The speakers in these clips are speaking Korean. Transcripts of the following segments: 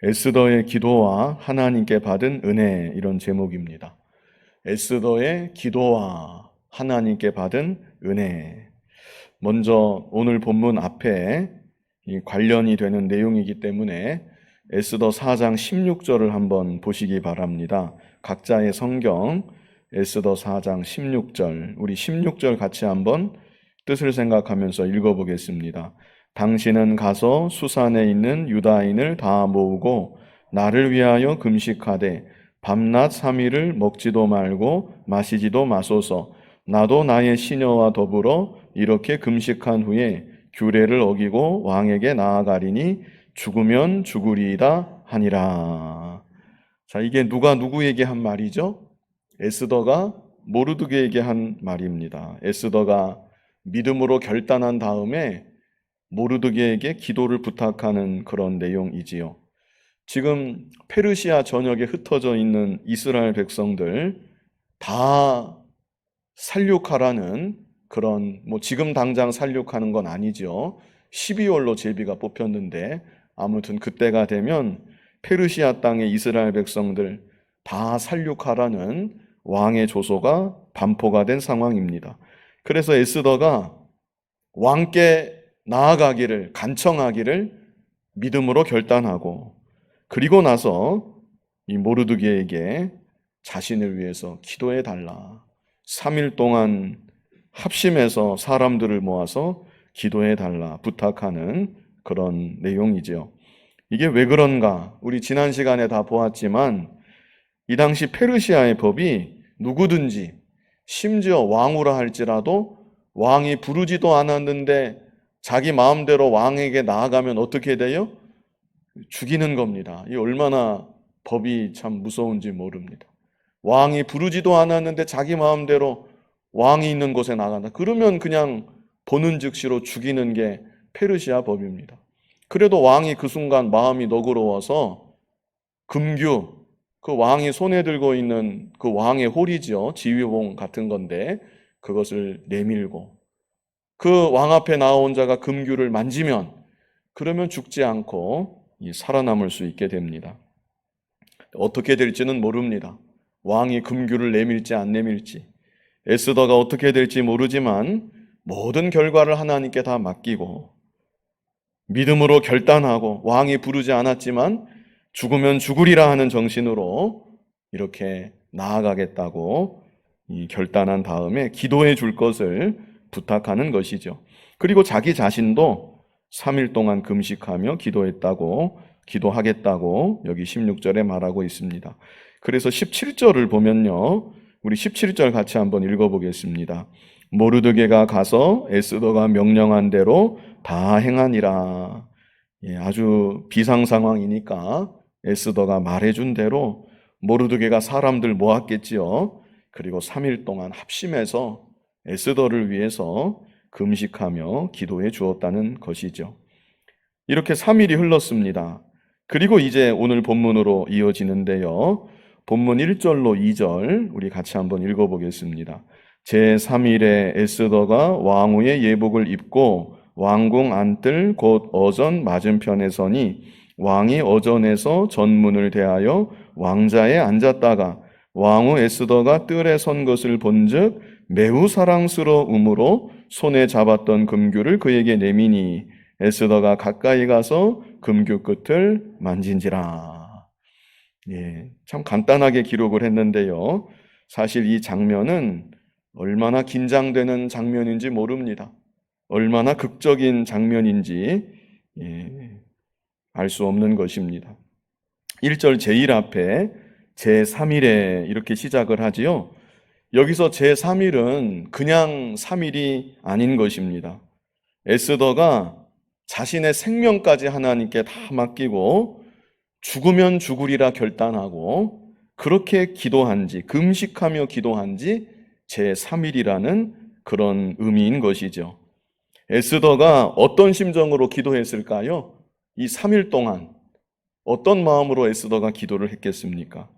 에스더의 기도와 하나님께 받은 은혜, 이런 제목입니다. 에스더의 기도와 하나님께 받은 은혜. 먼저 오늘 본문 앞에 관련이 되는 내용이기 때문에 에스더 4장 16절을 한번 보시기 바랍니다. 각자의 성경 에스더 4장 16절, 우리 16절 같이 한번 뜻을 생각하면서 읽어보겠습니다. 당신은 가서 수산에 있는 유다인을 다 모으고 나를 위하여 금식하되 밤낮 3일을 먹지도 말고 마시지도 마소서. 나도 나의 시녀와 더불어 이렇게 금식한 후에 규례를 어기고 왕에게 나아가리니 죽으면 죽으리이다 하니라. 자, 이게 누가 누구에게 한 말이죠? 에스더가 모르드게에게 한 말입니다. 에스더가 믿음으로 결단한 다음에 모르드게에게 기도를 부탁하는 그런 내용이지요. 지금 페르시아 전역에 흩어져 있는 이스라엘 백성들 다 살육하라는 그런, 지금 당장 살육하는 건 아니죠. 12월로 제비가 뽑혔는데 아무튼 그때가 되면 페르시아 땅의 이스라엘 백성들 다 살육하라는 왕의 조소가 반포가 된 상황입니다. 그래서 에스더가 왕께 나아가기를, 간청하기를 믿음으로 결단하고, 그리고 나서 이 모르드게에게 자신을 위해서 기도해 달라. 3일 동안 합심해서 사람들을 모아서 기도해 달라 부탁하는 그런 내용이죠. 이게 왜 그런가? 우리 지난 시간에 다 보았지만 이 당시 페르시아의 법이 누구든지, 심지어 왕후라 할지라도 왕이 부르지도 않았는데 자기 마음대로 왕에게 나아가면 어떻게 돼요? 죽이는 겁니다. 이 얼마나 법이 참 무서운지 모릅니다. 왕이 부르지도 않았는데 자기 마음대로 왕이 있는 곳에 나간다. 그러면 그냥 보는 즉시로 죽이는 게 페르시아 법입니다. 그래도 왕이 그 순간 마음이 너그러워서 금규, 그 왕이 손에 들고 있는 그 왕의 홀이죠. 지휘봉 같은 건데 그것을 내밀고 그 왕 앞에 나온 자가 금규를 만지면 그러면 죽지 않고 살아남을 수 있게 됩니다. 어떻게 될지는 모릅니다. 왕이 금규를 내밀지 안 내밀지, 에스더가 어떻게 될지 모르지만 모든 결과를 하나님께 다 맡기고 믿음으로 결단하고 왕이 부르지 않았지만 죽으면 죽으리라 하는 정신으로 이렇게 나아가겠다고 결단한 다음에 기도해 줄 것을 부탁하는 것이죠. 그리고 자기 자신도 3일 동안 금식하며 기도하겠다고 여기 16절에 말하고 있습니다. 그래서 17절을 보면요, 우리 17절 같이 한번 읽어보겠습니다. 모르드게가 가서 에스더가 명령한 대로 다 행하니라. 아주 비상 상황이니까 에스더가 말해준 대로 모르드게가 사람들 모았겠지요. 그리고 3일 동안 합심해서 에스더를 위해서 금식하며 기도해 주었다는 것이죠. 이렇게 3일이 흘렀습니다. 그리고 이제 오늘 본문으로 이어지는데요. 본문 1절로 2절 우리 같이 한번 읽어보겠습니다. 제3일에 에스더가 왕후의 예복을 입고 왕궁 안뜰 곧 어전 맞은편에 서니 왕이 어전에서 전문을 대하여 왕자에 앉았다가 왕후 에스더가 뜰에 선 것을 본즉 매우 사랑스러움으로 손에 잡았던 금규를 그에게 내미니 에스더가 가까이 가서 금규 끝을 만진지라. 참 간단하게 기록을 했는데요. 사실 이 장면은 얼마나 긴장되는 장면인지 모릅니다. 얼마나 극적인 장면인지 알 수 없는 것입니다. 1절 제1 앞에 제3일에 이렇게 시작을 하지요. 여기서 제3일은 그냥 3일이 아닌 것입니다. 에스더가 자신의 생명까지 하나님께 다 맡기고 죽으면 죽으리라 결단하고 그렇게 기도한지, 금식하며 기도한지 제3일이라는 그런 의미인 것이죠. 에스더가 어떤 심정으로 기도했을까요? 이 3일 동안 어떤 마음으로 에스더가 기도를 했겠습니까?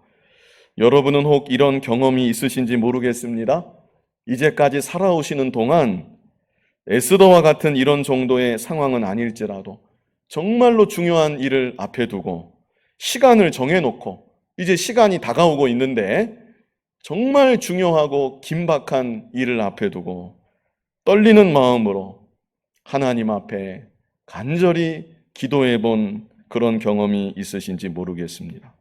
여러분은 혹 이런 경험이 있으신지 모르겠습니다. 이제까지 살아오시는 동안 에스더와 같은 이런 정도의 상황은 아닐지라도 정말로 중요한 일을 앞에 두고 시간을 정해놓고 이제 시간이 다가오고 있는데 정말 중요하고 긴박한 일을 앞에 두고 떨리는 마음으로 하나님 앞에 간절히 기도해 본 그런 경험이 있으신지 모르겠습니다.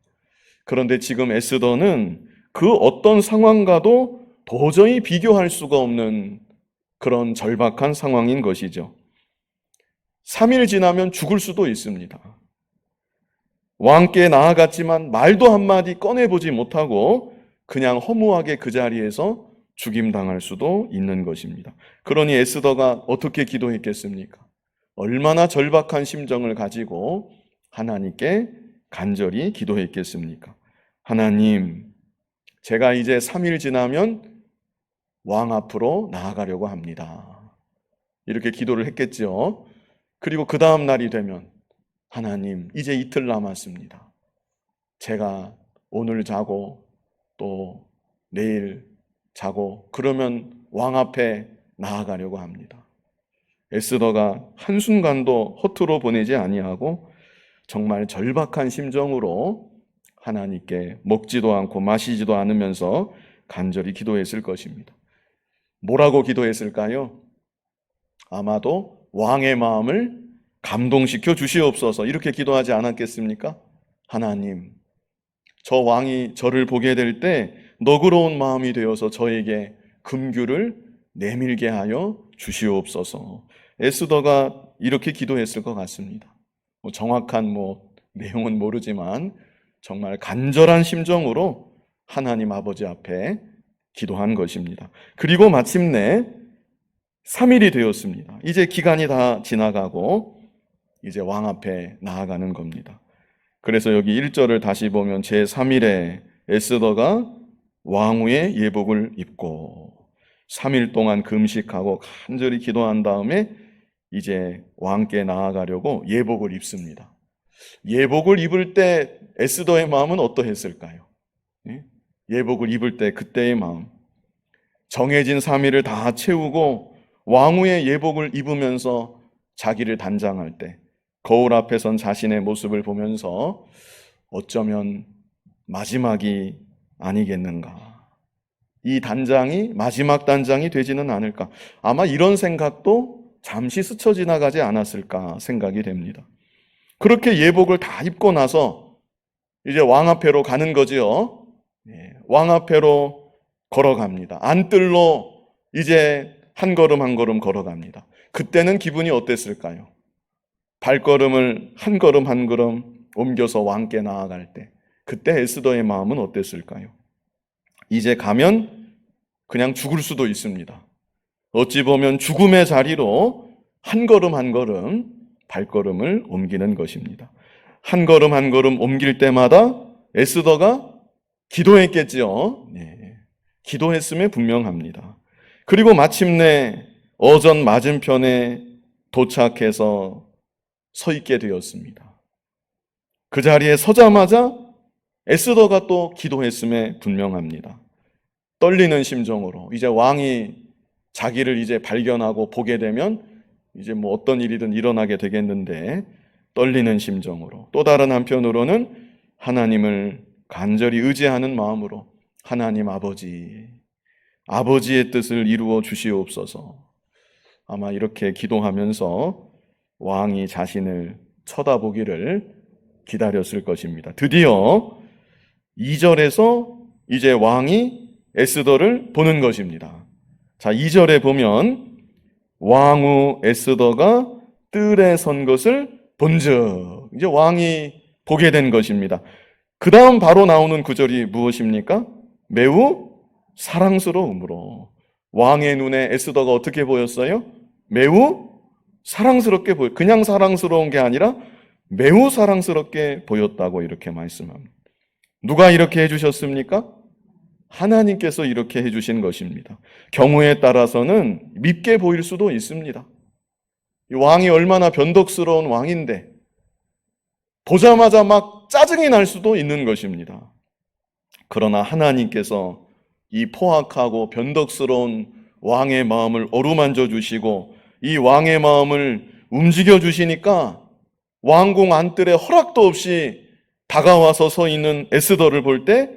그런데 지금 에스더는 그 어떤 상황과도 도저히 비교할 수가 없는 그런 절박한 상황인 것이죠. 3일 지나면 죽을 수도 있습니다. 왕께 나아갔지만 말도 한마디 꺼내보지 못하고 그냥 허무하게 그 자리에서 죽임당할 수도 있는 것입니다. 그러니 에스더가 어떻게 기도했겠습니까? 얼마나 절박한 심정을 가지고 하나님께 간절히 기도했겠습니까? 하나님, 제가 이제 3일 지나면 왕 앞으로 나아가려고 합니다. 이렇게 기도를 했겠죠. 그리고 그 다음 날이 되면 하나님, 이제 이틀 남았습니다. 제가 오늘 자고 또 내일 자고 그러면 왕 앞에 나아가려고 합니다. 에스더가 한순간도 허투루 보내지 아니하고 정말 절박한 심정으로 하나님께 먹지도 않고 마시지도 않으면서 간절히 기도했을 것입니다. 뭐라고 기도했을까요? 아마도 왕의 마음을 감동시켜 주시옵소서 이렇게 기도하지 않았겠습니까? 하나님, 저 왕이 저를 보게 될 때 너그러운 마음이 되어서 저에게 금규를 내밀게 하여 주시옵소서. 에스더가 이렇게 기도했을 것 같습니다. 정확한 내용은 모르지만 정말 간절한 심정으로 하나님 아버지 앞에 기도한 것입니다. 그리고 마침내 3일이 되었습니다. 이제 기간이 다 지나가고 이제 왕 앞에 나아가는 겁니다. 그래서 여기 1절을 다시 보면 제3일에 에스더가 왕후의 예복을 입고 3일 동안 금식하고 간절히 기도한 다음에 이제 왕께 나아가려고 예복을 입습니다. 예복을 입을 때 에스더의 마음은 어떠했을까요? 예복을 입을 때 그때의 마음, 정해진 3일을 다 채우고 왕후의 예복을 입으면서 자기를 단장할 때 거울 앞에 선 자신의 모습을 보면서 어쩌면 마지막이 아니겠는가, 이 단장이 마지막 단장이 되지는 않을까, 아마 이런 생각도 잠시 스쳐 지나가지 않았을까 생각이 됩니다. 그렇게 예복을 다 입고 나서 이제 왕 앞에로 가는 거지요. 왕 앞에로 걸어갑니다. 안뜰로 이제 한 걸음 한 걸음 걸어갑니다. 그때는 기분이 어땠을까요? 발걸음을 한 걸음 한 걸음 옮겨서 왕께 나아갈 때 그때 에스더의 마음은 어땠을까요? 이제 가면 그냥 죽을 수도 있습니다. 어찌 보면 죽음의 자리로 한 걸음 한 걸음 발걸음을 옮기는 것입니다. 한 걸음 한 걸음 옮길 때마다 에스더가 기도했겠지요. 기도했음에 분명합니다. 그리고 마침내 어전 맞은편에 도착해서 서 있게 되었습니다. 그 자리에 서자마자 에스더가 또 기도했음에 분명합니다. 떨리는 심정으로 이제 왕이 자기를 이제 발견하고 보게 되면 이제 어떤 일이든 일어나게 되겠는데 떨리는 심정으로, 또 다른 한편으로는 하나님을 간절히 의지하는 마음으로 하나님 아버지의 뜻을 이루어 주시옵소서. 아마 이렇게 기도하면서 왕이 자신을 쳐다보기를 기다렸을 것입니다. 드디어 2절에서 이제 왕이 에스더를 보는 것입니다. 자, 2절에 보면 왕후 에스더가 뜰에 선 것을 본즉, 이제 왕이 보게 된 것입니다. 그 다음 바로 나오는 구절이 무엇입니까? 매우 사랑스러움으로. 왕의 눈에 에스더가 어떻게 보였어요? 매우 사랑스럽게 보여. 그냥 사랑스러운 게 아니라 매우 사랑스럽게 보였다고 이렇게 말씀합니다. 누가 이렇게 해주셨습니까? 하나님께서 이렇게 해주신 것입니다. 경우에 따라서는 밉게 보일 수도 있습니다. 이 왕이 얼마나 변덕스러운 왕인데 보자마자 막 짜증이 날 수도 있는 것입니다. 그러나 하나님께서 이 포악하고 변덕스러운 왕의 마음을 어루만져 주시고 이 왕의 마음을 움직여 주시니까 왕궁 안뜰에 허락도 없이 다가와서 서 있는 에스더를 볼 때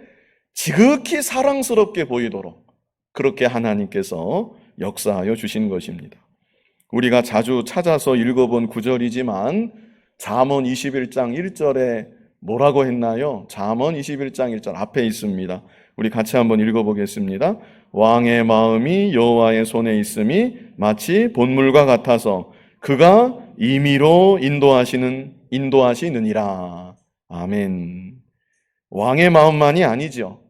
지극히 사랑스럽게 보이도록 그렇게 하나님께서 역사하여 주신 것입니다. 우리가 자주 찾아서 읽어본 구절이지만 잠언 21장 1절에 뭐라고 했나요? 잠언 21장 1절 앞에 있습니다. 우리 같이 한번 읽어보겠습니다. 왕의 마음이 여호와의 손에 있음이 마치 본물과 같아서 그가 임의로 인도하시느니라. 아멘. 왕의 마음만이 아니죠.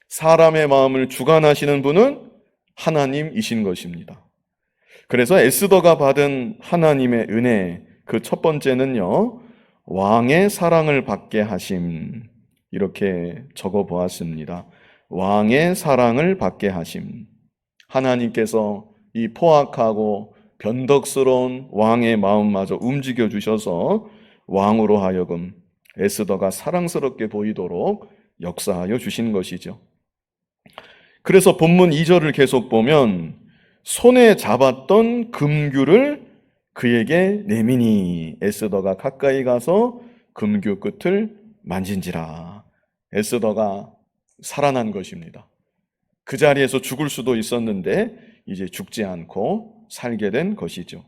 사람의 마음을 주관하시는 분은 하나님이신 것입니다. 그래서 에스더가 받은 하나님의 은혜, 그 첫 번째는요, 왕의 사랑을 받게 하심. 이렇게 적어 보았습니다. 왕의 사랑을 받게 하심. 하나님께서 이 포악하고 변덕스러운 왕의 마음마저 움직여 주셔서 왕으로 하여금 에스더가 사랑스럽게 보이도록 역사하여 주신 것이죠. 그래서 본문 2절을 계속 보면 손에 잡았던 금규를 그에게 내미니 에스더가 가까이 가서 금규 끝을 만진지라. 에스더가 살아난 것입니다. 그 자리에서 죽을 수도 있었는데 이제 죽지 않고 살게 된 것이죠.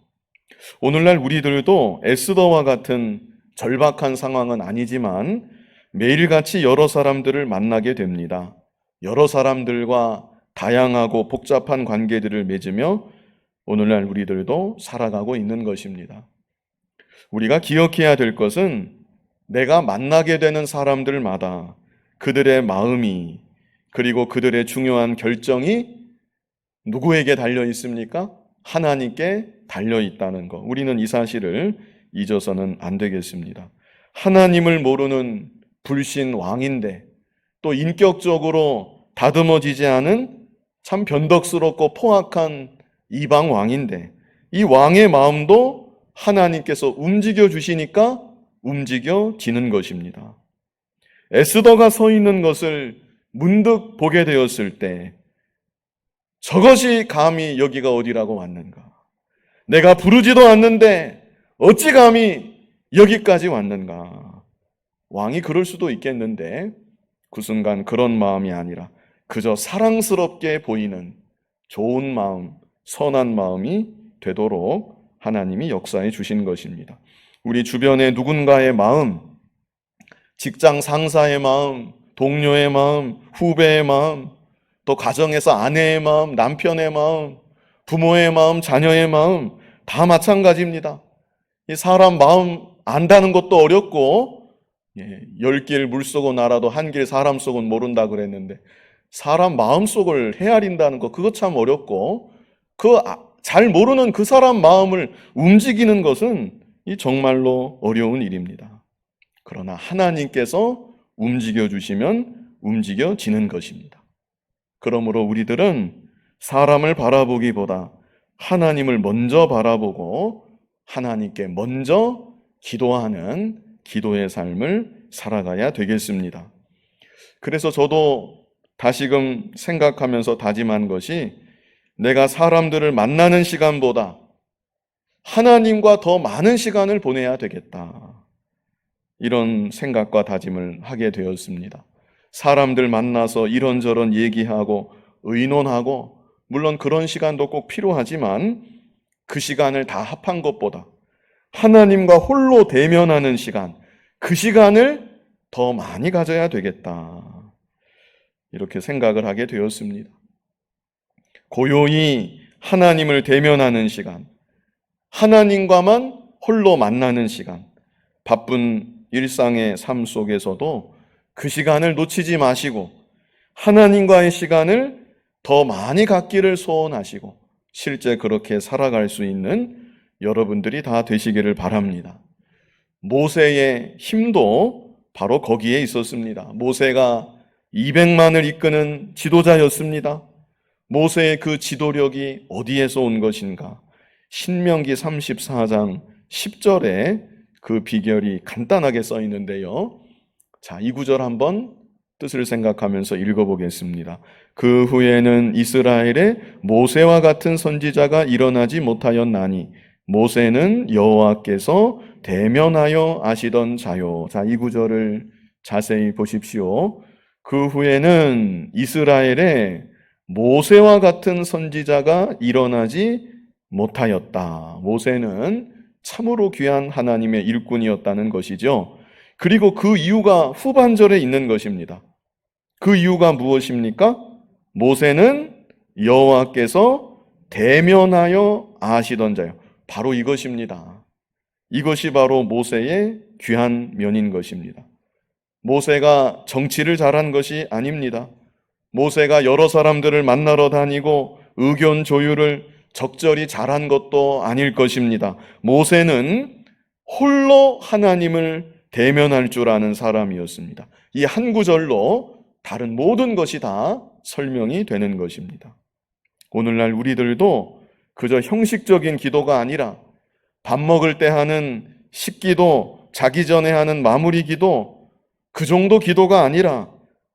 오늘날 우리들도 에스더와 같은 절박한 상황은 아니지만 매일같이 여러 사람들을 만나게 됩니다. 여러 사람들과 다양하고 복잡한 관계들을 맺으며 오늘날 우리들도 살아가고 있는 것입니다. 우리가 기억해야 될 것은 내가 만나게 되는 사람들마다 그들의 마음이 그리고 그들의 중요한 결정이 누구에게 달려 있습니까? 하나님께 달려 있다는 것. 우리는 이 사실을 잊어서는 안 되겠습니다. 하나님을 모르는 불신 왕인데 또 인격적으로 다듬어지지 않은 참 변덕스럽고 포악한 이방 왕인데 이 왕의 마음도 하나님께서 움직여 주시니까 움직여지는 것입니다. 에스더가 서 있는 것을 문득 보게 되었을 때 저것이 감히 여기가 어디라고 왔는가? 내가 부르지도 않는데 어찌 감히 여기까지 왔는가? 왕이 그럴 수도 있겠는데 그 순간 그런 마음이 아니라 그저 사랑스럽게 보이는 좋은 마음, 선한 마음이 되도록 하나님이 역사해 주신 것입니다. 우리 주변의 누군가의 마음, 직장 상사의 마음, 동료의 마음, 후배의 마음, 또 가정에서 아내의 마음, 남편의 마음, 부모의 마음, 자녀의 마음 다 마찬가지입니다. 이 사람 마음 안다는 것도 어렵고 10길 물속은 알아도 한 길 사람 속은 모른다 그랬는데 사람 마음속을 헤아린다는 거 그거 참 어렵고 그 잘 모르는 그 사람 마음을 움직이는 것은 정말로 어려운 일입니다. 그러나 하나님께서 움직여 주시면 움직여지는 것입니다. 그러므로 우리들은 사람을 바라보기보다 하나님을 먼저 바라보고 하나님께 먼저 기도하는 기도의 삶을 살아가야 되겠습니다. 그래서 저도 다시금 생각하면서 다짐한 것이 내가 사람들을 만나는 시간보다 하나님과 더 많은 시간을 보내야 되겠다. 이런 생각과 다짐을 하게 되었습니다. 사람들 만나서 이런저런 얘기하고 의논하고 물론 그런 시간도 꼭 필요하지만 그 시간을 다 합한 것보다 하나님과 홀로 대면하는 시간, 그 시간을 더 많이 가져야 되겠다. 이렇게 생각을 하게 되었습니다. 고요히 하나님을 대면하는 시간, 하나님과만 홀로 만나는 시간, 바쁜 일상의 삶 속에서도 그 시간을 놓치지 마시고 하나님과의 시간을 더 많이 갖기를 소원하시고 실제 그렇게 살아갈 수 있는 여러분들이 다 되시기를 바랍니다. 모세의 힘도 바로 거기에 있었습니다. 모세가 200만을 이끄는 지도자였습니다. 모세의 그 지도력이 어디에서 온 것인가? 신명기 34장 10절에 그 비결이 간단하게 써 있는데요. 자, 이 구절 한번 뜻을 생각하면서 읽어보겠습니다. 그 후에는 이스라엘에 모세와 같은 선지자가 일어나지 못하였나니 모세는 여호와께서 대면하여 아시던 자요. 자, 이 구절을 자세히 보십시오. 그 후에는 이스라엘에 모세와 같은 선지자가 일어나지 못하였다. 모세는 참으로 귀한 하나님의 일꾼이었다는 것이죠. 그리고 그 이유가 후반절에 있는 것입니다. 그 이유가 무엇입니까? 모세는 여호와께서 대면하여 아시던 자요. 바로 이것입니다. 이것이 바로 모세의 귀한 면인 것입니다. 모세가 정치를 잘한 것이 아닙니다. 모세가 여러 사람들을 만나러 다니고 의견 조율을 적절히 잘한 것도 아닐 것입니다. 모세는 홀로 하나님을 대면할 줄 아는 사람이었습니다. 이 한 구절로 다른 모든 것이 다 설명이 되는 것입니다. 오늘날 우리들도 그저 형식적인 기도가 아니라 밥 먹을 때 하는 식기도, 자기 전에 하는 마무리 기도, 그 정도 기도가 아니라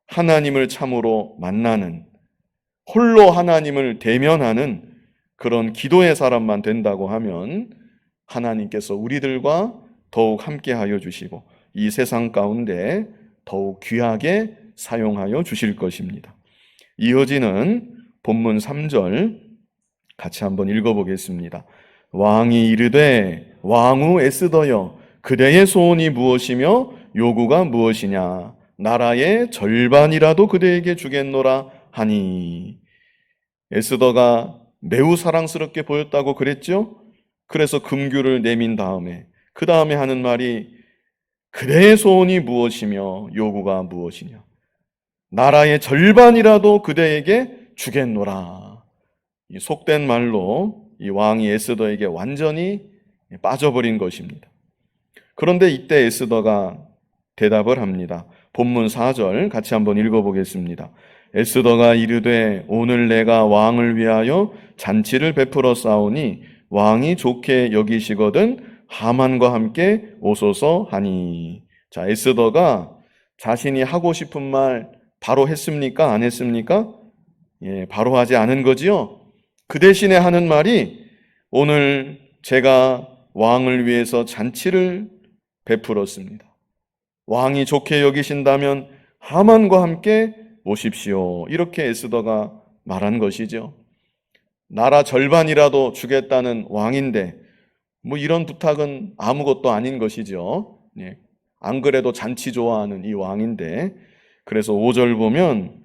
하나님을 참으로 만나는, 홀로 하나님을 대면하는 그런 기도의 사람만 된다고 하면 하나님께서 우리들과 더욱 함께하여 주시고 이 세상 가운데 더욱 귀하게 사용하여 주실 것입니다. 이어지는 본문 3절 같이 한번 읽어보겠습니다. 왕이 이르되 왕후 에스더여 그대의 소원이 무엇이며 요구가 무엇이냐 나라의 절반이라도 그대에게 주겠노라 하니. 에스더가 매우 사랑스럽게 보였다고 그랬죠? 그래서 금규를 내민 다음에 그 다음에 하는 말이 그대의 소원이 무엇이며 요구가 무엇이냐 나라의 절반이라도 그대에게 주겠노라. 이 속된 말로 이 왕이 에스더에게 완전히 빠져버린 것입니다. 그런데 이때 에스더가 대답을 합니다. 본문 4절 같이 한번 읽어보겠습니다. 에스더가 이르되 오늘 내가 왕을 위하여 잔치를 베풀어 싸우니 왕이 좋게 여기시거든 하만과 함께 오소서 하니. 자, 에스더가 자신이 하고 싶은 말 바로 했습니까? 안 했습니까? 바로 하지 않은 거지요. 그 대신에 하는 말이 오늘 제가 왕을 위해서 잔치를 베풀었습니다. 왕이 좋게 여기신다면 하만과 함께 오십시오. 이렇게 에스더가 말한 것이죠. 나라 절반이라도 주겠다는 왕인데 뭐 이런 부탁은 아무것도 아닌 것이죠. 안 그래도 잔치 좋아하는 이 왕인데 그래서 5절 보면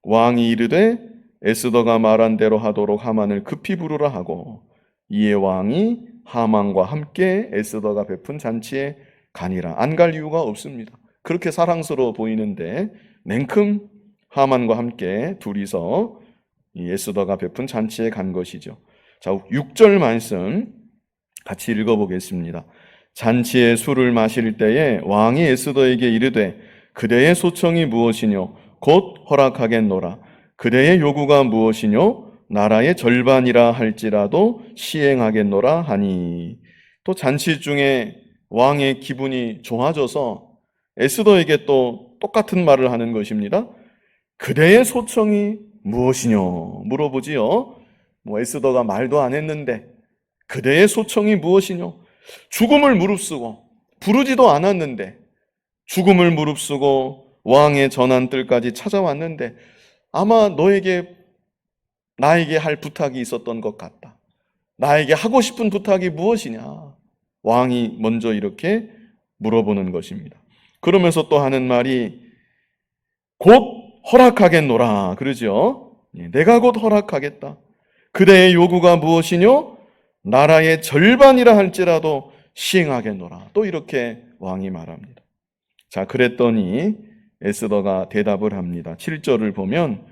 왕이 이르되 에스더가 말한 대로 하도록 하만을 급히 부르라 하고 이에 왕이 하만과 함께 에스더가 베푼 잔치에 가니라. 안 갈 이유가 없습니다. 그렇게 사랑스러워 보이는데 냉큼 하만과 함께 둘이서 이 에스더가 베푼 잔치에 간 것이죠. 자, 6절 말씀 같이 읽어보겠습니다. 잔치에 술을 마실 때에 왕이 에스더에게 이르되 그대의 소청이 무엇이뇨 곧 허락하겠노라. 그대의 요구가 무엇이뇨 나라의 절반이라 할지라도 시행하겠노라 하니. 또 잔치 중에 왕의 기분이 좋아져서 에스더에게 또 똑같은 말을 하는 것입니다. 그대의 소청이 무엇이뇨 물어보지요. 에스더가 말도 안 했는데 그대의 소청이 무엇이뇨? 죽음을 무릅쓰고 부르지도 않았는데 죽음을 무릅쓰고 왕의 전한뜰까지 찾아왔는데 아마 나에게 할 부탁이 있었던 것 같다. 나에게 하고 싶은 부탁이 무엇이냐? 왕이 먼저 이렇게 물어보는 것입니다. 그러면서 또 하는 말이 곧 허락하겠노라 그러죠. 내가 곧 허락하겠다. 그대의 요구가 무엇이뇨? 나라의 절반이라 할지라도 시행하겠노라. 또 이렇게 왕이 말합니다. 자, 그랬더니 에스더가 대답을 합니다. 7절을 보면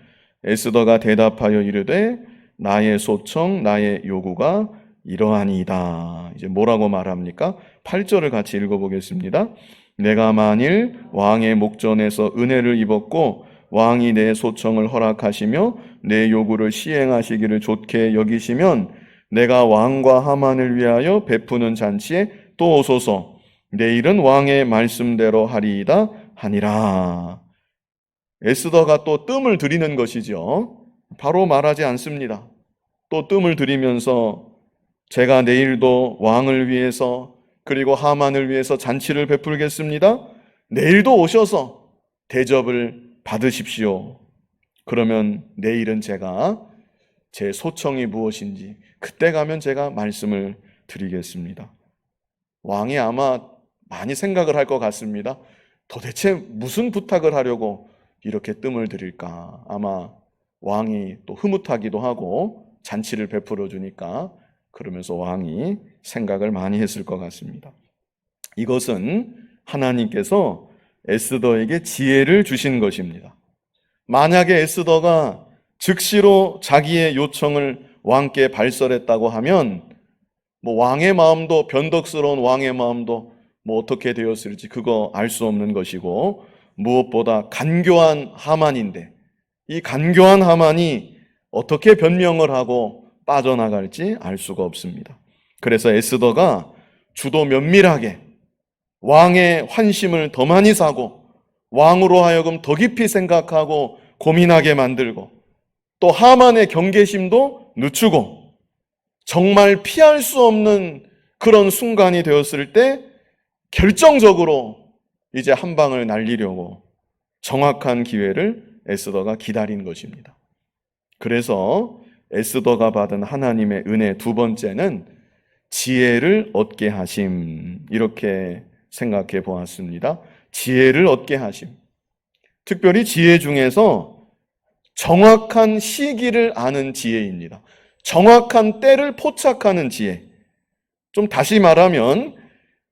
에스더가 대답하여 이르되 나의 소청, 나의 요구가 이러하니이다. 이제 뭐라고 말합니까? 8절을 같이 읽어보겠습니다. 내가 만일 왕의 목전에서 은혜를 입었고 왕이 내 소청을 허락하시며 내 요구를 시행하시기를 좋게 여기시면 내가 왕과 하만을 위하여 베푸는 잔치에 또 오소서. 내일은 왕의 말씀대로 하리이다 하니라. 에스더가 또 뜸을 들이는 것이죠. 바로 말하지 않습니다. 또 뜸을 들이면서 제가 내일도 왕을 위해서 그리고 하만을 위해서 잔치를 베풀겠습니다. 내일도 오셔서 대접을 받으십시오. 그러면 내일은 제가 제 소청이 무엇인지 그때 가면 제가 말씀을 드리겠습니다. 왕이 아마 많이 생각을 할 것 같습니다. 도대체 무슨 부탁을 하려고 이렇게 뜸을 들일까? 아마 왕이 또 흐뭇하기도 하고 잔치를 베풀어 주니까 그러면서 왕이 생각을 많이 했을 것 같습니다. 이것은 하나님께서 에스더에게 지혜를 주신 것입니다. 만약에 에스더가 즉시로 자기의 요청을 왕께 발설했다고 하면 왕의 마음도, 변덕스러운 왕의 마음도 어떻게 되었을지 그거 알 수 없는 것이고, 무엇보다 간교한 하만인데 이 간교한 하만이 어떻게 변명을 하고 빠져나갈지 알 수가 없습니다. 그래서 에스더가 주도 면밀하게 왕의 환심을 더 많이 사고 왕으로 하여금 더 깊이 생각하고 고민하게 만들고, 또 하만의 경계심도 늦추고 정말 피할 수 없는 그런 순간이 되었을 때 결정적으로 이제 한 방을 날리려고 정확한 기회를 에스더가 기다린 것입니다. 그래서 에스더가 받은 하나님의 은혜 두 번째는 지혜를 얻게 하심, 이렇게 생각해 보았습니다. 지혜를 얻게 하심. 특별히 지혜 중에서 정확한 시기를 아는 지혜입니다. 정확한 때를 포착하는 지혜. 좀 다시 말하면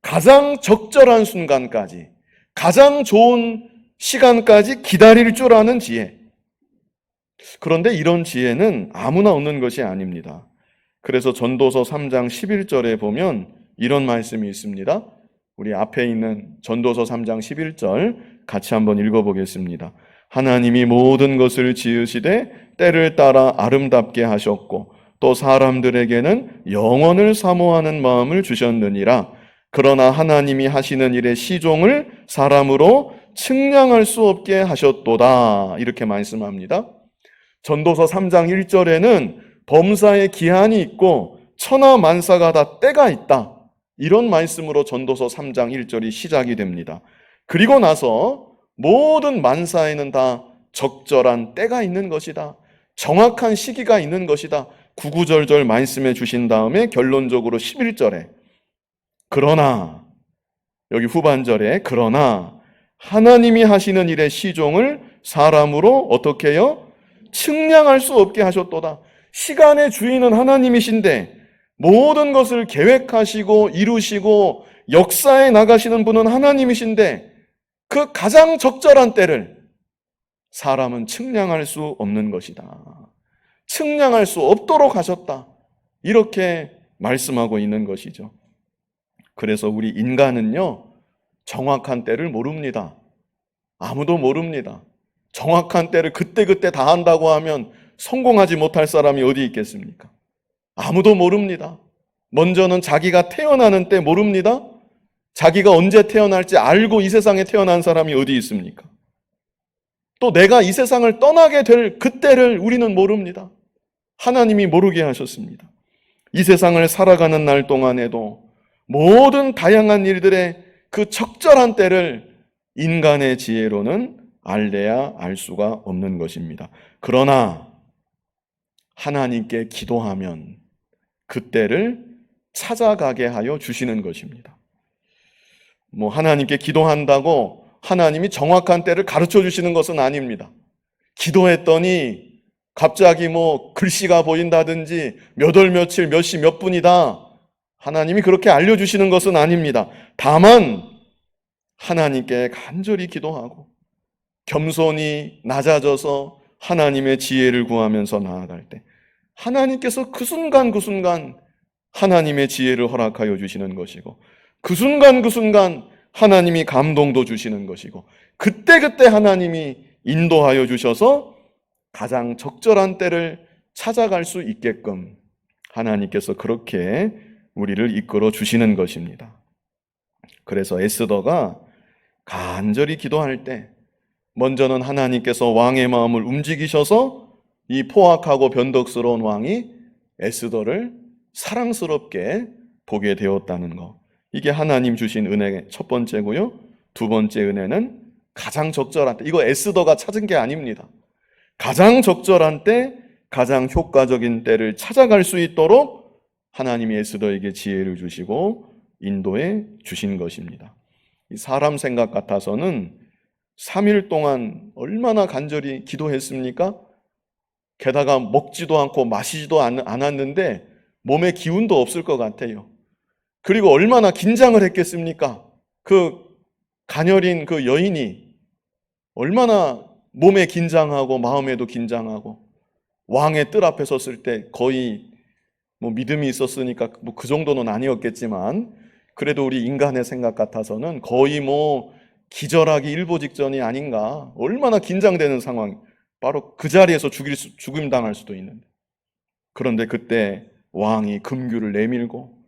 가장 적절한 순간까지, 가장 좋은 시간까지 기다릴 줄 아는 지혜. 그런데 이런 지혜는 아무나 얻는 것이 아닙니다. 그래서 전도서 3장 11절에 보면 이런 말씀이 있습니다. 우리 앞에 있는 전도서 3장 11절 같이 한번 읽어보겠습니다. 하나님이 모든 것을 지으시되 때를 따라 아름답게 하셨고 또 사람들에게는 영원을 사모하는 마음을 주셨느니라. 그러나 하나님이 하시는 일의 시종을 사람으로 측량할 수 없게 하셨도다. 이렇게 말씀합니다. 전도서 3장 1절에는 범사의 기한이 있고 천하 만사가 다 때가 있다. 이런 말씀으로 전도서 3장 1절이 시작이 됩니다. 그리고 나서 모든 만사에는 다 적절한 때가 있는 것이다. 정확한 시기가 있는 것이다. 구구절절 말씀해 주신 다음에 결론적으로 11절에 그러나, 여기 후반절에 그러나 하나님이 하시는 일의 시종을 사람으로 어떻게 해요? 측량할 수 없게 하셨도다. 시간의 주인은 하나님이신데 모든 것을 계획하시고 이루시고 역사에 나가시는 분은 하나님이신데 그 가장 적절한 때를 사람은 측량할 수 없는 것이다. 측량할 수 없도록 하셨다. 이렇게 말씀하고 있는 것이죠. 그래서 우리 인간은요, 정확한 때를 모릅니다. 아무도 모릅니다. 정확한 때를 그때그때 다 한다고 하면 성공하지 못할 사람이 어디 있겠습니까? 아무도 모릅니다. 먼저는 자기가 태어나는 때 모릅니다. 자기가 언제 태어날지 알고 이 세상에 태어난 사람이 어디 있습니까? 또 내가 이 세상을 떠나게 될 그때를 우리는 모릅니다. 하나님이 모르게 하셨습니다. 이 세상을 살아가는 날 동안에도 모든 다양한 일들의 그 적절한 때를 인간의 지혜로는 알래야 알 수가 없는 것입니다. 그러나 하나님께 기도하면 그때를 찾아가게 하여 주시는 것입니다. 하나님께 기도한다고 하나님이 정확한 때를 가르쳐 주시는 것은 아닙니다. 기도했더니 갑자기 글씨가 보인다든지 몇 월 며칠 몇 시 몇 분이다. 하나님이 그렇게 알려주시는 것은 아닙니다. 다만 하나님께 간절히 기도하고 겸손히 낮아져서 하나님의 지혜를 구하면서 나아갈 때 하나님께서 그 순간 그 순간 하나님의 지혜를 허락하여 주시는 것이고 그 순간 그 순간 하나님이 감동도 주시는 것이고 그때그때 하나님이 인도하여 주셔서 가장 적절한 때를 찾아갈 수 있게끔 하나님께서 그렇게 우리를 이끌어 주시는 것입니다. 그래서 에스더가 간절히 기도할 때 먼저는 하나님께서 왕의 마음을 움직이셔서 이 포악하고 변덕스러운 왕이 에스더를 사랑스럽게 보게 되었다는 것. 이게 하나님 주신 은혜의 첫 번째고요. 두 번째 은혜는 가장 적절한 때. 이거 에스더가 찾은 게 아닙니다. 가장 적절한 때, 가장 효과적인 때를 찾아갈 수 있도록 하나님이 에스더에게 지혜를 주시고 인도해 주신 것입니다. 이 사람 생각 같아서는 3일 동안 얼마나 간절히 기도했습니까? 게다가 먹지도 않고 마시지도 않았는데 몸에 기운도 없을 것 같아요. 그리고 얼마나 긴장을 했겠습니까? 그 가녀린 그 여인이 얼마나 몸에 긴장하고 마음에도 긴장하고, 왕의 뜰 앞에 섰을 때 거의 뭐 믿음이 있었으니까 뭐 그 정도는 아니었겠지만, 그래도 우리 인간의 생각 같아서는 거의 뭐 기절하기 일보 직전이 아닌가. 얼마나 긴장되는 상황. 바로 그 자리에서 죽임 당할 수도 있는데. 그런데 그때 왕이 금규를 내밀고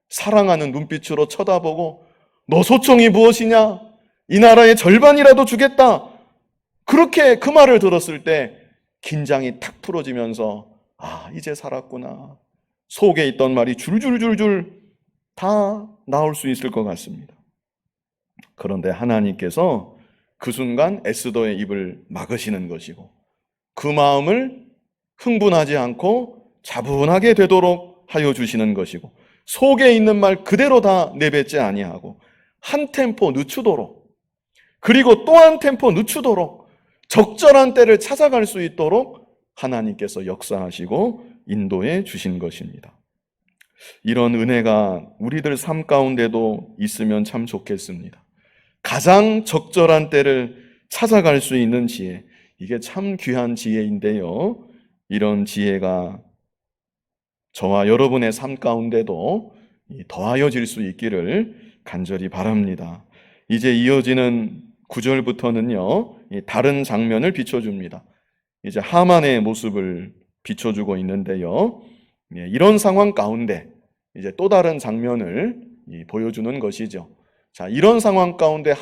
사랑하는 눈빛으로 쳐다보고, 너 소총이 무엇이냐? 이 나라의 절반이라도 주겠다. 그렇게 그 말을 들었을 때 긴장이 탁 풀어지면서, 아, 이제 살았구나. 속에 있던 말이 줄줄줄줄 다 나올 수 있을 것 같습니다. 그런데 하나님께서 그 순간 에스더의 입을 막으시는 것이고, 그 마음을 흥분하지 않고 차분하게 되도록 하여 주시는 것이고, 속에 있는 말 그대로 다 내뱉지 아니하고 한 템포 늦추도록, 그리고 또 한 템포 늦추도록 적절한 때를 찾아갈 수 있도록 하나님께서 역사하시고 인도해 주신 것입니다. 이런 은혜가 우리들 삶 가운데도 있으면 참 좋겠습니다. 가장 적절한 때를 찾아갈 수 있는 지혜, 이게 참 귀한 지혜인데요. 이런 지혜가 저와 여러분의 삶 가운데도 더하여질 수 있기를 간절히 바랍니다. 이제 이어지는 9절부터는요, 다른 장면을 비춰줍니다. 이제 하만의 모습을 비춰주고 있는데요. 이런 상황 가운데 이제 또 다른 장면을 보여주는 것이죠. 자, 이런 상황 가운데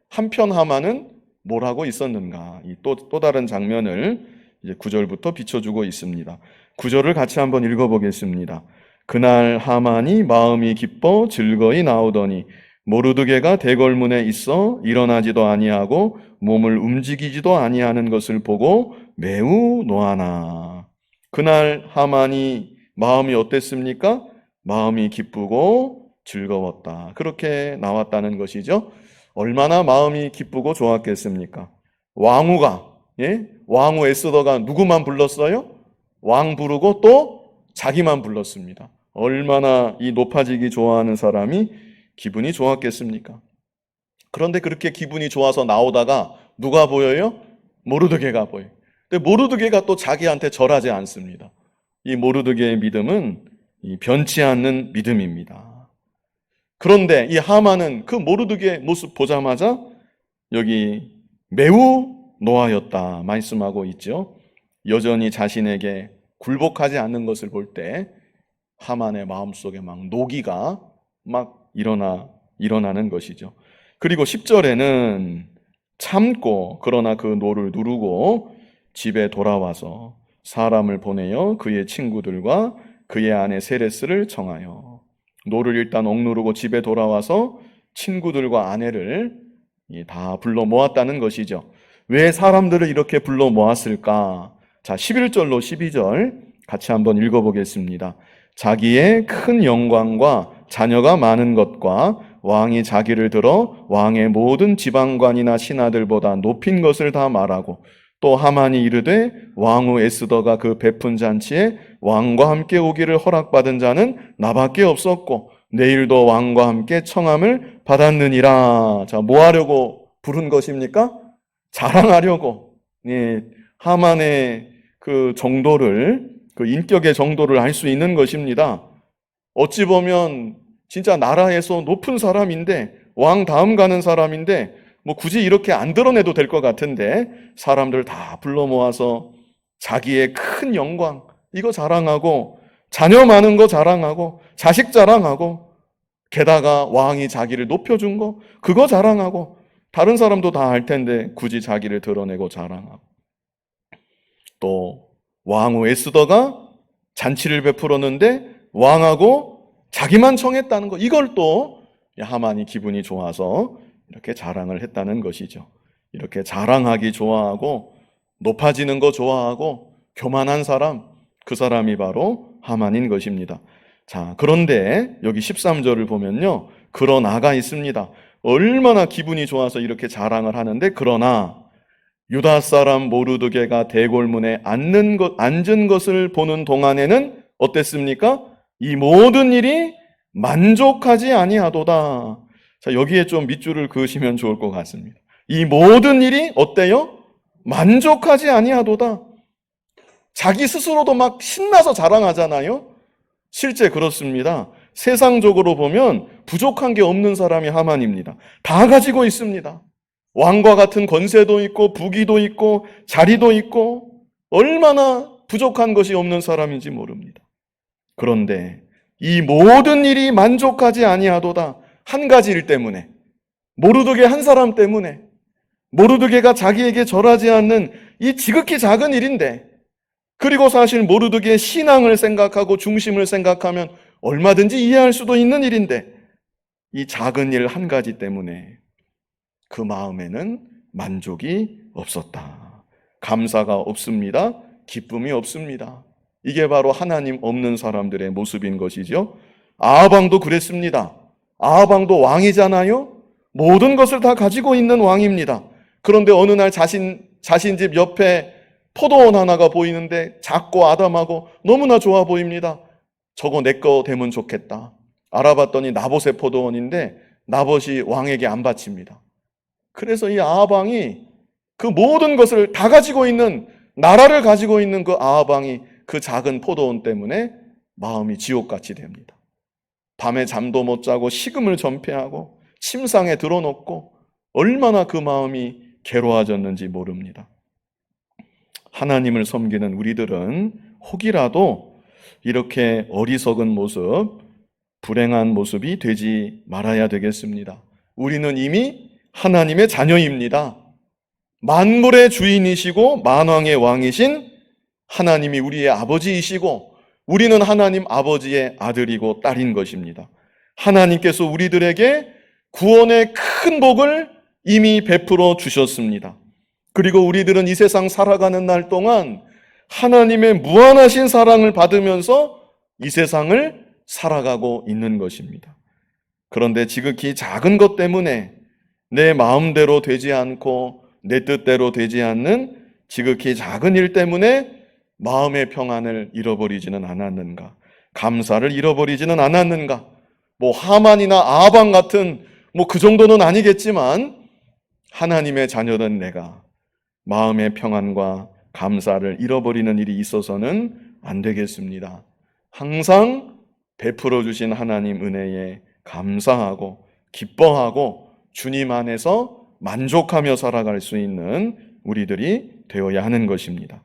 한편 하만은 뭘 하고 있었는가? 또 다른 장면을 이제 9절부터 비춰주고 있습니다. 9절을 같이 한번 읽어보겠습니다. 그날 하만이 마음이 기뻐 즐거이 나오더니 모르드게가 대궐문에 있어 일어나지도 아니하고 몸을 움직이지도 아니하는 것을 보고 매우 노하나. 그날 하만이 마음이 어땠습니까? 마음이 기쁘고 즐거웠다. 그렇게 나왔다는 것이죠. 얼마나 마음이 기쁘고 좋았겠습니까? 왕후 에스더가 누구만 불렀어요? 왕 부르고 또 자기만 불렀습니다. 얼마나 이 높아지기 좋아하는 사람이 기분이 좋았겠습니까? 그런데 그렇게 기분이 좋아서 나오다가 누가 보여요? 모르드게가 보여요. 근데 모르드게가 또 자기한테 절하지 않습니다. 이 모르드게의 믿음은 변치 않는 믿음입니다. 그런데 이 하만은 그 모르드게의 모습 보자마자 여기 매우 노하였다 말씀하고 있죠. 여전히 자신에게 굴복하지 않는 것을 볼 때 하만의 마음속에 막 노기가 막 일어나는 것이죠. 그리고 10절에는 참고 그러나 그 노를 누르고 집에 돌아와서 사람을 보내어 그의 친구들과 그의 아내 세레스를 청하여, 노를 일단 억누르고 집에 돌아와서 친구들과 아내를 다 불러 모았다는 것이죠. 왜 사람들을 이렇게 불러 모았을까? 자, 11절로 12절 같이 한번 읽어보겠습니다. 자기의 큰 영광과 자녀가 많은 것과 왕이 자기를 들어 왕의 모든 지방관이나 신하들보다 높인 것을 다 말하고, 또 하만이 이르되 왕후 에스더가 그 베푼 잔치에 왕과 함께 오기를 허락받은 자는 나밖에 없었고 내일도 왕과 함께 청함을 받았느니라. 자, 뭐 하려고 부른 것입니까? 자랑하려고. 하만의 그 정도를, 그 인격의 정도를 알 수 있는 것입니다. 어찌 보면 진짜 나라에서 높은 사람인데, 왕 다음 가는 사람인데 뭐 굳이 이렇게 안 드러내도 될 것 같은데 사람들 다 불러 모아서 자기의 큰 영광 이거 자랑하고, 자녀 많은 거 자랑하고, 자식 자랑하고, 게다가 왕이 자기를 높여준 거 그거 자랑하고, 다른 사람도 다 알 텐데 굳이 자기를 드러내고 자랑하고, 또 왕후 에스더가 잔치를 베풀었는데 왕하고 자기만 청했다는 거, 이걸 또 하만이 기분이 좋아서 이렇게 자랑을 했다는 것이죠. 이렇게 자랑하기 좋아하고 높아지는 거 좋아하고 교만한 사람, 그 사람이 바로 하만인 것입니다. 자, 그런데 여기 13절을 보면요, 그러나가 있습니다. 얼마나 기분이 좋아서 이렇게 자랑을 하는데, 그러나 유다 사람 모르드게가 대궐문에 앉은 것을 보는 동안에는 어땠습니까? 이 모든 일이 만족하지 아니하도다. 자, 여기에 좀 밑줄을 그으시면 좋을 것 같습니다. 이 모든 일이 어때요? 만족하지 아니하도다. 자기 스스로도 막 신나서 자랑하잖아요. 실제 그렇습니다. 세상적으로 보면 부족한 게 없는 사람이 하만입니다. 다 가지고 있습니다. 왕과 같은 권세도 있고 부귀도 있고 자리도 있고 얼마나 부족한 것이 없는 사람인지 모릅니다. 그런데 이 모든 일이 만족하지 아니하도다. 한 가지 일 때문에, 모르드게 한 사람 때문에, 모르드게가 자기에게 절하지 않는 이 지극히 작은 일인데, 그리고 사실 모르드게의 신앙을 생각하고 중심을 생각하면 얼마든지 이해할 수도 있는 일인데, 이 작은 일 한 가지 때문에 그 마음에는 만족이 없었다. 감사가 없습니다. 기쁨이 없습니다. 이게 바로 하나님 없는 사람들의 모습인 것이죠. 아하방도 그랬습니다. 아하방도 왕이잖아요. 모든 것을 다 가지고 있는 왕입니다. 그런데 어느 날 자신 집 옆에 포도원 하나가 보이는데 작고 아담하고 너무나 좋아 보입니다. 저거 내 거 되면 좋겠다. 알아봤더니 나봇의 포도원인데 나봇이 왕에게 안 바칩니다. 그래서 이 아하방이 그 모든 것을 다 가지고 있는, 나라를 가지고 있는 그 아하방이 그 작은 포도원 때문에 마음이 지옥같이 됩니다. 밤에 잠도 못 자고 식음을 전폐하고 침상에 들어놓고 얼마나 그 마음이 괴로워졌는지 모릅니다. 하나님을 섬기는 우리들은 혹이라도 이렇게 어리석은 모습, 불행한 모습이 되지 말아야 되겠습니다. 우리는 이미 하나님의 자녀입니다. 만물의 주인이시고 만왕의 왕이신 하나님이 우리의 아버지이시고 우리는 하나님 아버지의 아들이고 딸인 것입니다. 하나님께서 우리들에게 구원의 큰 복을 이미 베풀어 주셨습니다. 그리고 우리들은 이 세상 살아가는 날 동안 하나님의 무한하신 사랑을 받으면서 이 세상을 살아가고 있는 것입니다. 그런데 지극히 작은 것 때문에 내 마음대로 되지 않고 내 뜻대로 되지 않는 지극히 작은 일 때문에 마음의 평안을 잃어버리지는 않았는가? 감사를 잃어버리지는 않았는가? 하만이나 아하방 같은 그 정도는 아니겠지만 하나님의 자녀된 내가 마음의 평안과 감사를 잃어버리는 일이 있어서는 안 되겠습니다. 항상 베풀어 주신 하나님 은혜에 감사하고 기뻐하고 주님 안에서 만족하며 살아갈 수 있는 우리들이 되어야 하는 것입니다.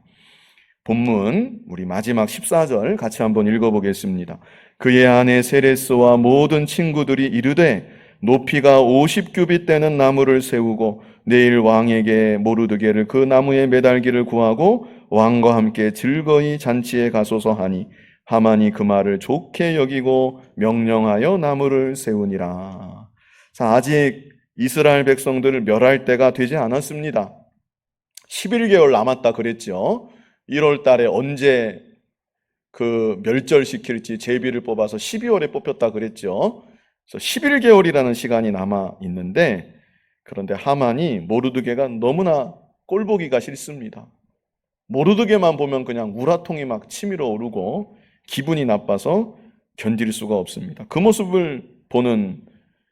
본문 우리 마지막 14절 같이 한번 읽어보겠습니다. 그의 아내 세레스와 모든 친구들이 이르되 높이가 50규빗 되는 나무를 세우고 내일 왕에게 모르드게를 그 나무에 매달기를 구하고 왕과 함께 즐거이 잔치에 가소서 하니 하만이 그 말을 좋게 여기고 명령하여 나무를 세우니라. 자, 아직 이스라엘 백성들을 멸할 때가 되지 않았습니다. 11개월 남았다 그랬죠. 1월 달에 언제 그 멸절시킬지 제비를 뽑아서 12월에 뽑혔다 그랬죠. 그래서 11개월이라는 시간이 남아 있는데, 그런데 하만이 모르드게가 너무나 꼴보기가 싫습니다. 모르드게만 보면 그냥 우라통이 막 치밀어 오르고 기분이 나빠서 견딜 수가 없습니다. 그 모습을 보는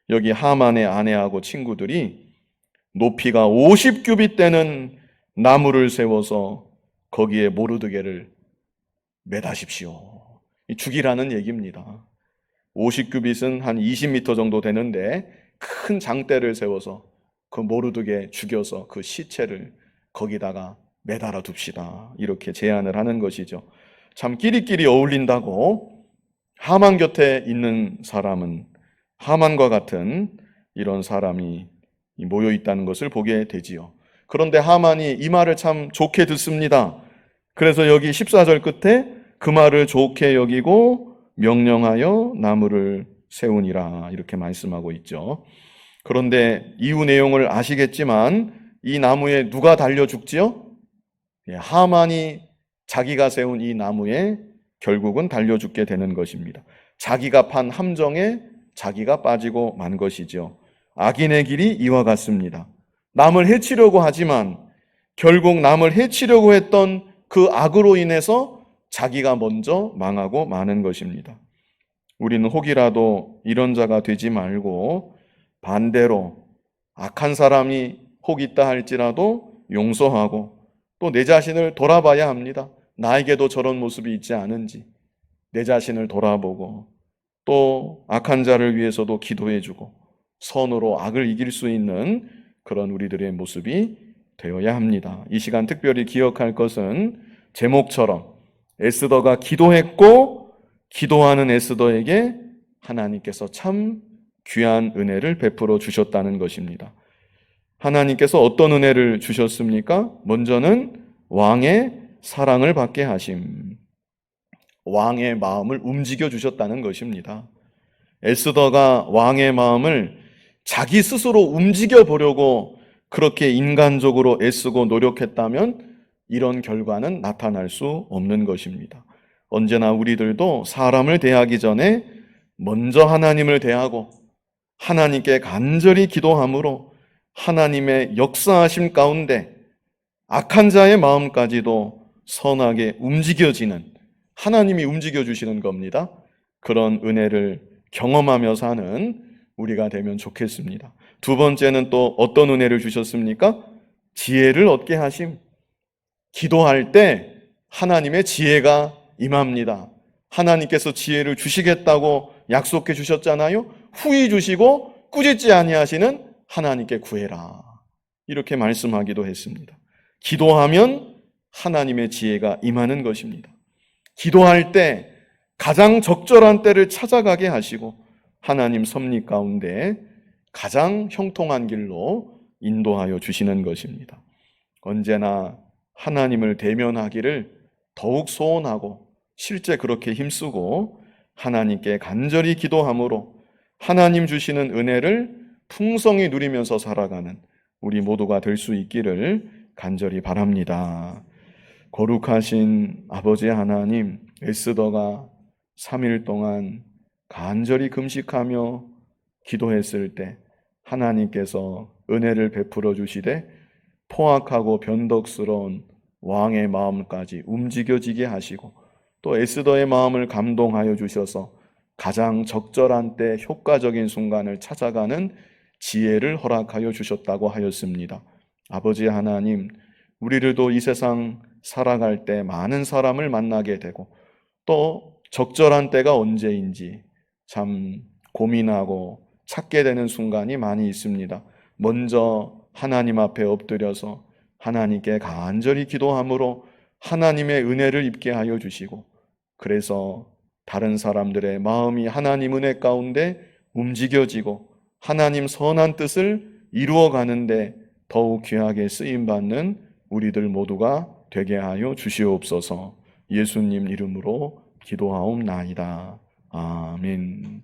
여기 하만의 아내하고 친구들이 높이가 50규빗 되는 나무를 세워서 거기에 모르드게를 매다십시오. 죽이라는 얘기입니다. 50규빗은 한 20m 정도 되는데 큰 장대를 세워서 그 모르드게 죽여서 그 시체를 거기다가 매달아 둡시다. 이렇게 제안을 하는 것이죠. 참 끼리끼리 어울린다고 하만 곁에 있는 사람은 하만과 같은 이런 사람이 모여 있다는 것을 보게 되지요. 그런데 하만이 이 말을 참 좋게 듣습니다. 그래서 여기 14절 끝에 그 말을 좋게 여기고 명령하여 나무를 세우니라 이렇게 말씀하고 있죠. 그런데 이후 내용을 아시겠지만 이 나무에 누가 달려 죽지요? 하만이 자기가 세운 이 나무에 결국은 달려 죽게 되는 것입니다. 자기가 판 함정에 자기가 빠지고 만 것이죠. 악인의 길이 이와 같습니다. 남을 해치려고 하지만 결국 남을 해치려고 했던 그 악으로 인해서 자기가 먼저 망하고 마는 것입니다. 우리는 혹이라도 이런 자가 되지 말고 반대로 악한 사람이 혹 있다 할지라도 용서하고 또 내 자신을 돌아봐야 합니다. 나에게도 저런 모습이 있지 않은지 내 자신을 돌아보고 또 악한 자를 위해서도 기도해주고 선으로 악을 이길 수 있는 그런 우리들의 모습이 되어야 합니다. 이 시간 특별히 기억할 것은 제목처럼 에스더가 기도했고 기도하는 에스더에게 하나님께서 참 귀한 은혜를 베풀어 주셨다는 것입니다. 하나님께서 어떤 은혜를 주셨습니까? 먼저는 왕의 사랑을 받게 하심. 왕의 마음을 움직여 주셨다는 것입니다. 에스더가 왕의 마음을 자기 스스로 움직여 보려고 그렇게 인간적으로 애쓰고 노력했다면 이런 결과는 나타날 수 없는 것입니다. 언제나 우리들도 사람을 대하기 전에 먼저 하나님을 대하고 하나님께 간절히 기도함으로 하나님의 역사하심 가운데 악한 자의 마음까지도 선하게 움직여지는, 하나님이 움직여주시는 겁니다. 그런 은혜를 경험하며 사는 우리가 되면 좋겠습니다. 두 번째는 또 어떤 은혜를 주셨습니까? 지혜를 얻게 하심. 기도할 때 하나님의 지혜가 임합니다. 하나님께서 지혜를 주시겠다고 약속해 주셨잖아요. 후히 주시고 꾸짖지 아니하시는 하나님께 구해라. 이렇게 말씀하기도 했습니다. 기도하면 하나님의 지혜가 임하는 것입니다. 기도할 때 가장 적절한 때를 찾아가게 하시고 하나님 섭리 가운데 가장 형통한 길로 인도하여 주시는 것입니다. 언제나 하나님을 대면하기를 더욱 소원하고 실제 그렇게 힘쓰고 하나님께 간절히 기도함으로 하나님 주시는 은혜를 풍성히 누리면서 살아가는 우리 모두가 될 수 있기를 간절히 바랍니다. 거룩하신 아버지 하나님, 에스더가 3일 동안 간절히 금식하며 기도했을 때 하나님께서 은혜를 베풀어 주시되 포악하고 변덕스러운 왕의 마음까지 움직여지게 하시고 또 에스더의 마음을 감동하여 주셔서 가장 적절한 때 효과적인 순간을 찾아가는 지혜를 허락하여 주셨다고 하였습니다. 아버지 하나님, 우리들도 이 세상 살아갈 때 많은 사람을 만나게 되고 또 적절한 때가 언제인지 참 고민하고 찾게 되는 순간이 많이 있습니다. 먼저 하나님 앞에 엎드려서 하나님께 간절히 기도함으로 하나님의 은혜를 입게 하여 주시고 그래서 다른 사람들의 마음이 하나님 은혜 가운데 움직여지고 하나님 선한 뜻을 이루어 가는데 더욱 귀하게 쓰임받는 우리들 모두가 되게 하여 주시옵소서. 예수님 이름으로 기도하옵나이다. 아멘.